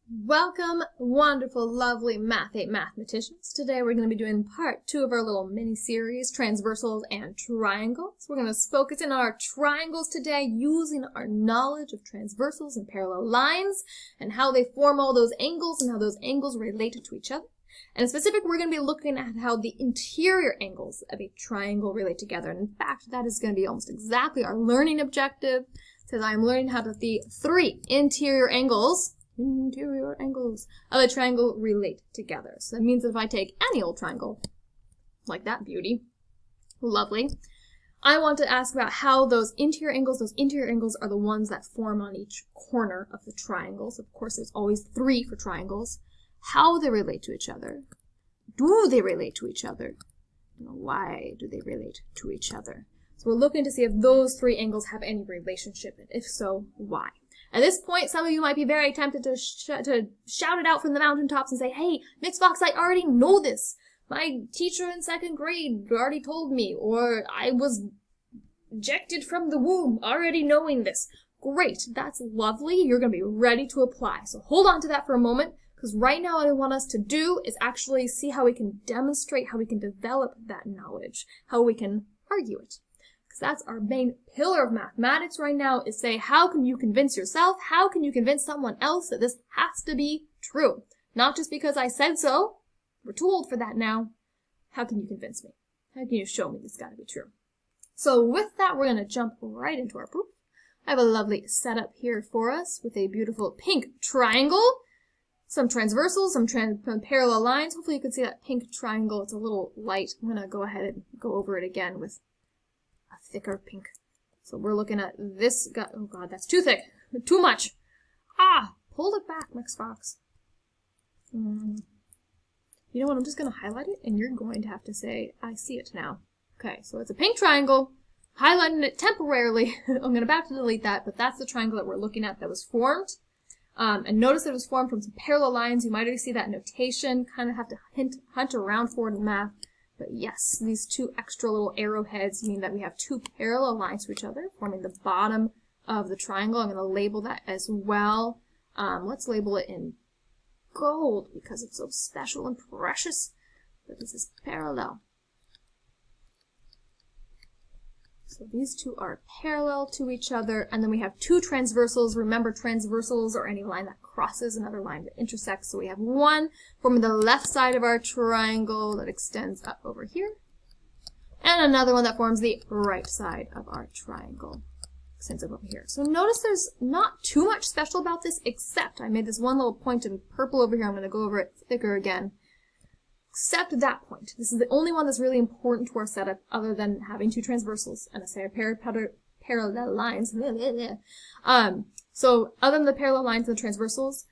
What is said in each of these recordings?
Welcome, wonderful, lovely Math 8 mathematicians. Today we're going to be doing part 2 of our little mini-series, Transversals and Triangles. We're going to focus in on our triangles today using our knowledge of transversals and parallel lines and how they form all those angles and how those angles relate to each other. And in specific, we're going to be looking at how the interior angles of a triangle relate together. And in fact, that is going to be almost exactly our learning objective, because I'm learning how the three interior angles of a triangle relate together. So that means that if I take any old triangle, like that beauty, lovely, I want to ask about how those interior angles are the ones that form on each corner of the triangles. Of course, there's always three for triangles. How they relate to each other. Do they relate to each other? Why do they relate to each other? So we're looking to see if those three angles have any relationship, and if so, why? At this point, some of you might be very tempted to shout it out from the mountaintops and say, hey, Miss Fox, I already know this. My teacher in second grade already told me, or I was ejected from the womb already knowing this. Great, that's lovely. You're going to be ready to apply. So hold on to that for a moment, because right now what I want us to do is actually see how we can demonstrate, how we can develop that knowledge, how we can argue it. That's our main pillar of mathematics right now, is say, how can you convince yourself, how can you convince someone else that this has to be true? Not just because I said so. We're too old for that now. How can you convince me? How can you show me this got to be true? So with that, we're going to jump right into our proof. I have a lovely setup here for us with a beautiful pink triangle, some transversals, some parallel lines. Hopefully you can see that pink triangle. It's a little light. I'm going to go ahead and go over it again with a thicker pink. So we're looking at this guy. Oh god, that's too thick. Too much. Pull it back, Mix Fox. You know what? I'm just going to highlight it, and you're going to have to say, I see it now. Okay, so it's a pink triangle. Highlighting it temporarily. I'm about to delete that, but that's the triangle that we're looking at that was formed. And notice that it was formed from some parallel lines. You might already see that notation. Kind of have to hunt around for it in math. But yes, these two extra little arrowheads mean that we have two parallel lines to each other, forming the bottom of the triangle. I'm going to label that as well. Let's label it in gold because it's so special and precious. But this is parallel. So these two are parallel to each other, and then we have two transversals. Remember, transversals are any line that crosses another line that intersects. So we have one forming the left side of our triangle that extends up over here, and another one that forms the right side of our triangle, extends up over here. So notice there's not too much special about this, except I made this one little point in purple over here. I'm going to go over it thicker again. Except that point. This is the only one that's really important to our setup, other than having two transversals and a pair of parallel lines. So other than the parallel lines and the transversals,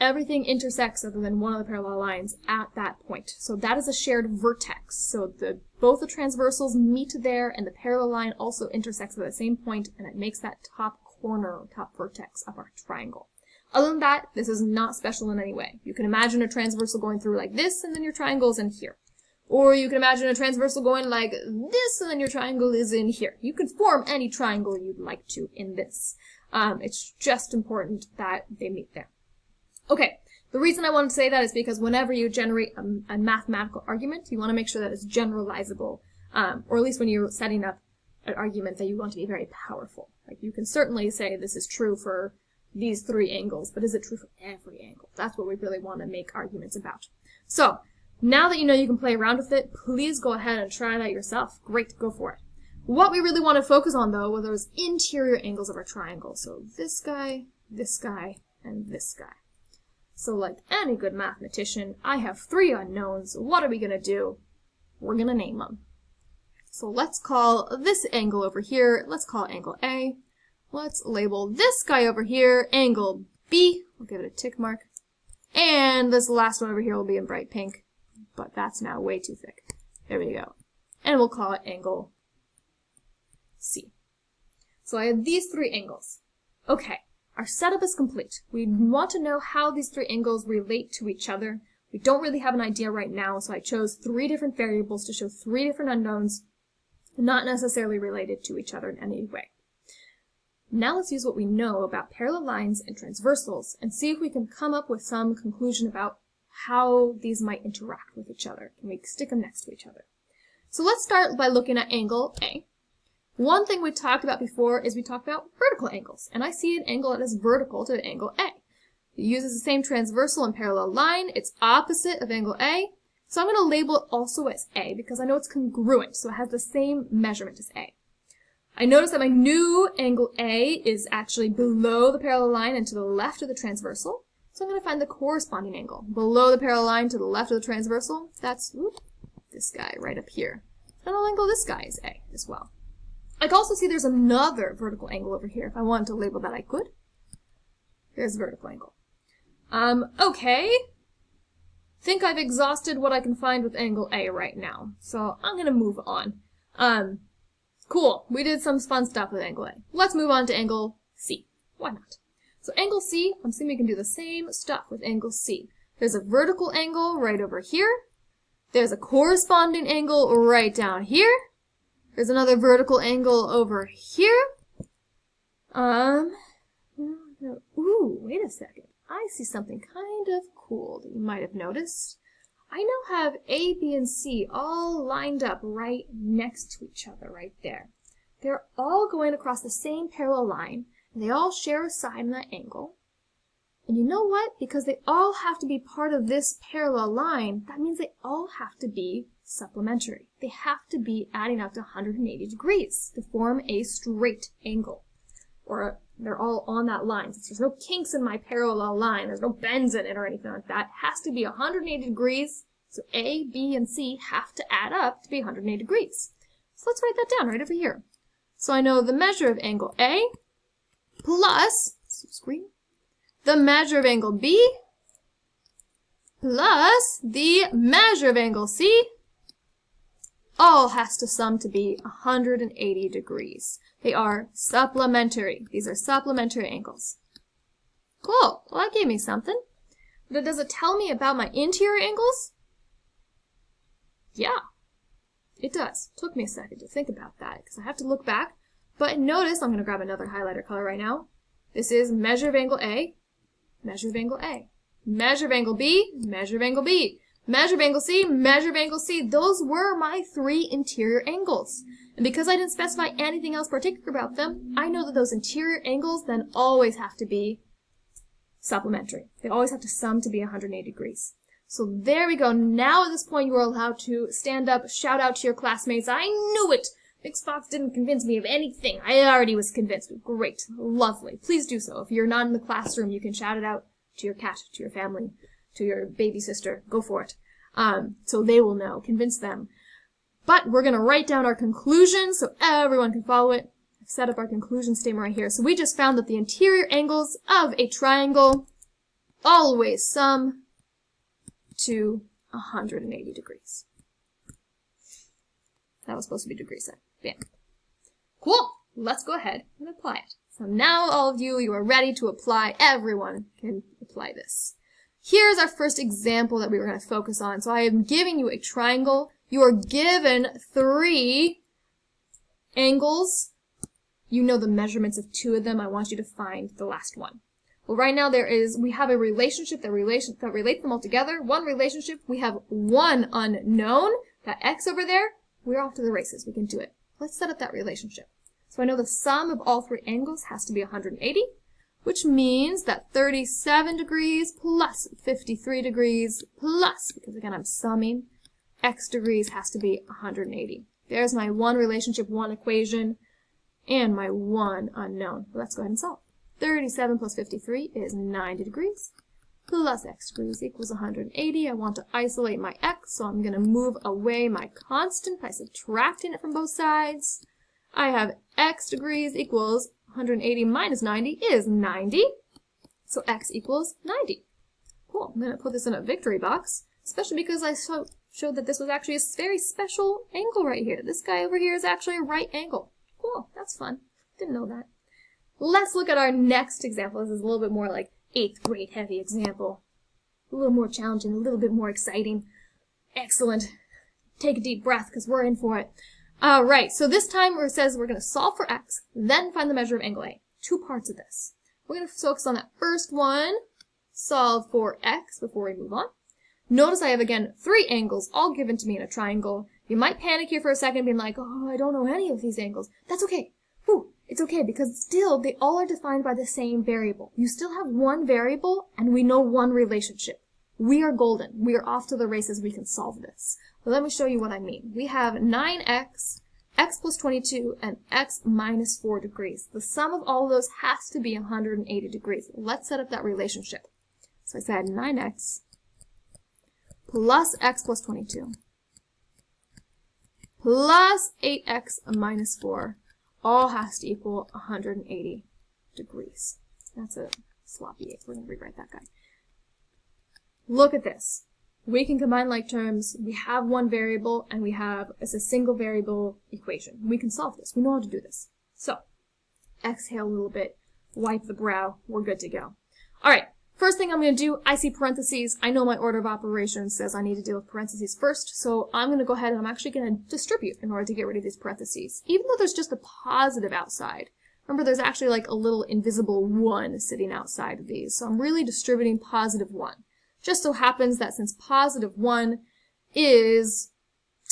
everything intersects other than one of the parallel lines at that point. So that is a shared vertex. So both the transversals meet there, and the parallel line also intersects at the same point, and it makes that top corner, top vertex of our triangle. Other than that, this is not special in any way. You can imagine a transversal going through like this, and then your triangle is in here. Or you can imagine a transversal going like this, and then your triangle is in here. You can form any triangle you'd like to in this. It's just important that they meet there. Okay, the reason I want to say that is because whenever you generate a mathematical argument, you want to make sure that it's generalizable, or at least when you're setting up an argument that you want to be very powerful. Like you can certainly say this is true for these three angles, but is it true for every angle? That's what we really want to make arguments about. So, now that you know you can play around with it, please go ahead and try that yourself. Great, go for it. What we really want to focus on, though, are those interior angles of our triangle. So this guy, and this guy. So like any good mathematician, I have three unknowns. What are we going to do? We're going to name them. So let's call this angle over here, let's call it angle A. Let's label this guy over here angle B. We'll give it a tick mark. And this last one over here will be in bright pink, but that's now way too thick. There we go. And we'll call it angle C. So I have these three angles. Okay, our setup is complete. We want to know how these three angles relate to each other. We don't really have an idea right now, so I chose three different variables to show three different unknowns, not necessarily related to each other in any way. Now let's use what we know about parallel lines and transversals and see if we can come up with some conclusion about how these might interact with each other. Can we stick them next to each other? So let's start by looking at angle A. One thing we talked about before is we talked about vertical angles, and I see an angle that is vertical to angle A. It uses the same transversal and parallel line. It's opposite of angle A, so I'm going to label it also as A because I know it's congruent, so it has the same measurement as A. I notice that my new angle A is actually below the parallel line and to the left of the transversal, so I'm going to find the corresponding angle. Below the parallel line to the left of the transversal, that's this guy right up here. And I'll angle this guy as A as well. I can also see there's another vertical angle over here. If I wanted to label that, I could. There's a vertical angle. Okay. Think I've exhausted what I can find with angle A right now. So I'm going to move on. Cool. We did some fun stuff with angle A. Let's move on to angle C. Why not? So angle C, I'm assuming we can do the same stuff with angle C. There's a vertical angle right over here. There's a corresponding angle right down here. There's another vertical angle over here. Ooh, wait a second. I see something kind of cool that you might have noticed. I now have A, B, and C all lined up right next to each other right there. They're all going across the same parallel line, and they all share a side in that angle. And you know what? Because they all have to be part of this parallel line, that means they all have to be supplementary. They have to be adding up to 180 degrees to form a straight angle. Or they're all on that line. Since there's no kinks in my parallel line, there's no bends in it or anything like that, it has to be 180 degrees. So A, B, and C have to add up to be 180 degrees. So let's write that down right over here. So I know the measure of angle A plus the measure of angle B plus the measure of angle C all has to sum to be 180 degrees. They are supplementary. These are supplementary angles. Cool. Well, that gave me something. But does it tell me about my interior angles? Yeah, it does. Took me a second to think about that because I have to look back. But notice, I'm going to grab another highlighter color right now. This is measure of angle A, measure of angle A, measure of angle B, measure of angle B, measure of angle C, measure of angle C. Those were my three interior angles. And because I didn't specify anything else particular about them, I know that those interior angles then always have to be supplementary. They always have to sum to be 180 degrees. So there we go. Now at this point you are allowed to stand up, shout out to your classmates, I knew it! Big Fox didn't convince me of anything. I already was convinced. Great. Lovely. Please do so. If you're not in the classroom, you can shout it out to your cat, to your family, to your baby sister. Go for it. So they will know. Convince them. But we're going to write down our conclusion so everyone can follow it. I've set up our conclusion statement right here. So we just found that the interior angles of a triangle always sum to 180 degrees. That was supposed to be degree set. Bam. Cool. Let's go ahead and apply it. So now all of you are ready to apply. Everyone can apply this. Here's our first example that we were going to focus on. So I am giving you a triangle. You are given 3 angles. You know the measurements of 2 of them. I want you to find the last one. Well, right now we have a relationship that relates them all together. One relationship, we have one unknown, that x over there. We're off to the races. We can do it. Let's set up that relationship. So I know the sum of all 3 angles has to be 180, which means that 37 degrees plus 53 degrees plus, because again I'm summing, x degrees has to be 180. There's my one relationship, one equation, and my one unknown. Well, let's go ahead and solve. 37 plus 53 is 90 degrees. Plus x degrees equals 180. I want to isolate my x, so I'm going to move away my constant by subtracting it from both sides. I have x degrees equals 180 minus 90 is 90. So x equals 90. Cool. I'm going to put this in a victory box, especially because I showed that this was actually a very special angle right here. This guy over here is actually a right angle. Cool. That's fun. Didn't know that. Let's look at our next example. This is a little bit more like 8th grade heavy example. A little more challenging, a little bit more exciting. Excellent. Take a deep breath because we're in for it. Alright, so this time where it says we're going to solve for x, then find the measure of angle A. two parts of this. We're going to focus on that first one, solve for x before we move on. Notice I have, again, 3 angles all given to me in a triangle. You might panic here for a second being like, oh, I don't know any of these angles. That's okay. Whew, it's okay because still they all are defined by the same variable. You still have one variable and we know one relationship. We are golden. We are off to the races. We can solve this. So let me show you what I mean. We have 9x, x plus 22, and x minus 4 degrees. The sum of all of those has to be 180 degrees. Let's set up that relationship. So I said 9x plus x plus 22 plus 8x minus 4 all has to equal 180 degrees. That's a sloppy 8. We're going to rewrite that guy. Look at this. We can combine like terms. We have one variable, and we have it's a single variable equation. We can solve this. We know how to do this. So, exhale a little bit, wipe the brow. We're good to go. All right. First thing I'm going to do, I see parentheses. I know my order of operations says I need to deal with parentheses first, so I'm going to go ahead and I'm actually going to distribute in order to get rid of these parentheses, even though there's just a positive outside. Remember, there's actually like a little invisible 1 sitting outside of these, so I'm really distributing positive 1. Just so happens that since positive 1 is,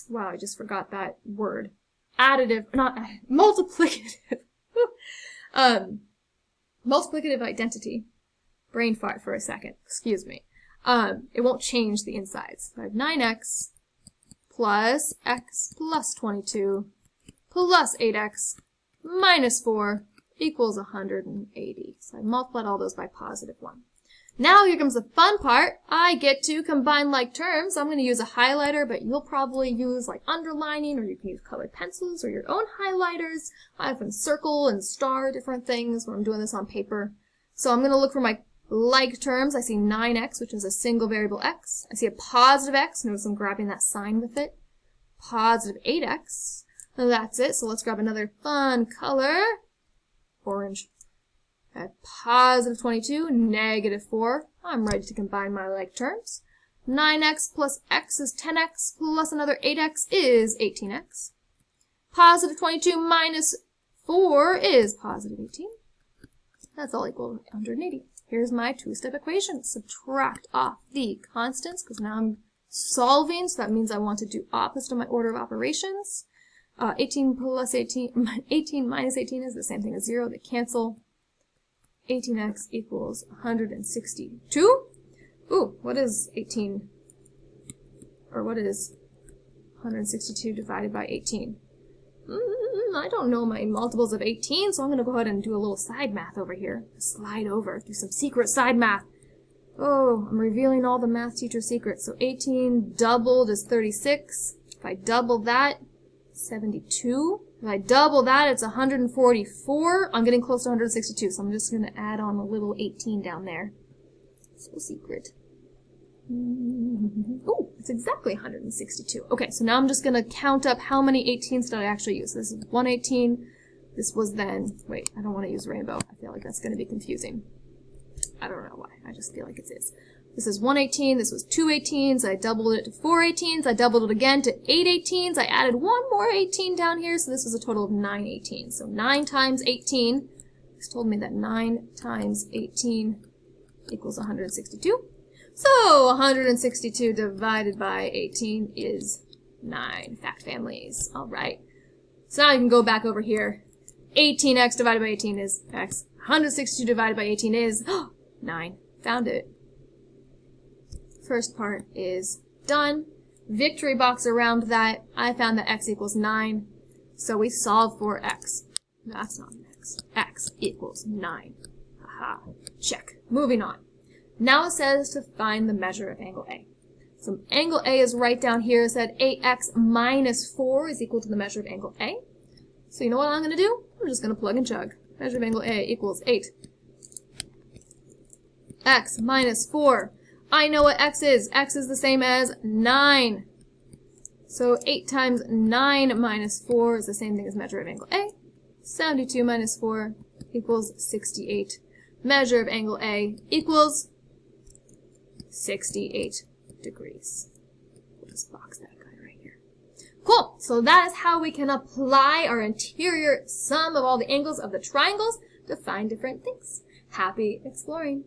wow, I just forgot that word, additive, not multiplicative, multiplicative identity. Brain fart for a second, excuse me. It won't change the insides. So I have 9x plus x plus 22 plus 8x minus 4 equals 180. So I multiplied all those by positive 1. Now here comes the fun part. I get to combine like terms. I'm going to use a highlighter, but you'll probably use like underlining, or you can use colored pencils or your own highlighters. I often circle and star different things when I'm doing this on paper. So I'm going to look for my like terms. I see 9x, which is a single variable x. I see a positive x. Notice I'm grabbing that sign with it. Positive 8x. And that's it. So let's grab another fun color. Orange. At positive 22, negative 4. I'm ready to combine my like terms. 9x plus x is 10x plus another 8x is 18x. Positive 22 minus 4 is positive 18. That's all equal to 180. Here's my two-step equation. Subtract off the constants, because now I'm solving, so that means I want to do opposite of my order of operations. 18 plus 18, 18 minus 18 is the same thing as 0. They cancel. 18x equals 162. Ooh, what is 18, or what is 162 divided by 18? I don't know my multiples of 18, so I'm going to go ahead and do a little side math over here. Slide over, do some secret side math. Oh, I'm revealing all the math teacher secrets. So 18 doubled is 36. If I double that, 72. If I double that, it's 144. I'm getting close to 162, so I'm just going to add on a little 18 down there. So secret. Oh, it's exactly 162. Okay, so now I'm just going to count up how many 18s did I actually use. This is 118. This was then, wait, I don't want to use rainbow. I feel like that's going to be confusing. I don't know why. I just feel like it is. This is 118. This was 2 18s. I doubled it to 4 18s. I doubled it again to 8 18s. I added one more 18 down here, so this was a total of 9 18s. So 9 times 18. This told me that 9 times 18 equals 162. So 162 divided by 18 is 9. Fact families. All right. So now I can go back over here. 18x divided by 18 is x. 162 divided by 18 is 9. Found it. First part is done. Victory box around that. I found that x equals 9. So we solve for x. That's not an x. X equals 9. Aha. Check. Moving on. Now it says to find the measure of angle A. So angle A is right down here. It said 8x minus 4 is equal to the measure of angle A. So you know what I'm going to do? I'm just going to plug and chug. Measure of angle A equals 8. X minus 4. I know what x is. X is the same as 9. So 8 times 9 minus 4 is the same thing as measure of angle A. 72 minus 4 equals 68. Measure of angle A equals 68 degrees. We'll just box that guy right here. Cool. So that is how we can apply our interior sum of all the angles of the triangles to find different things. Happy exploring!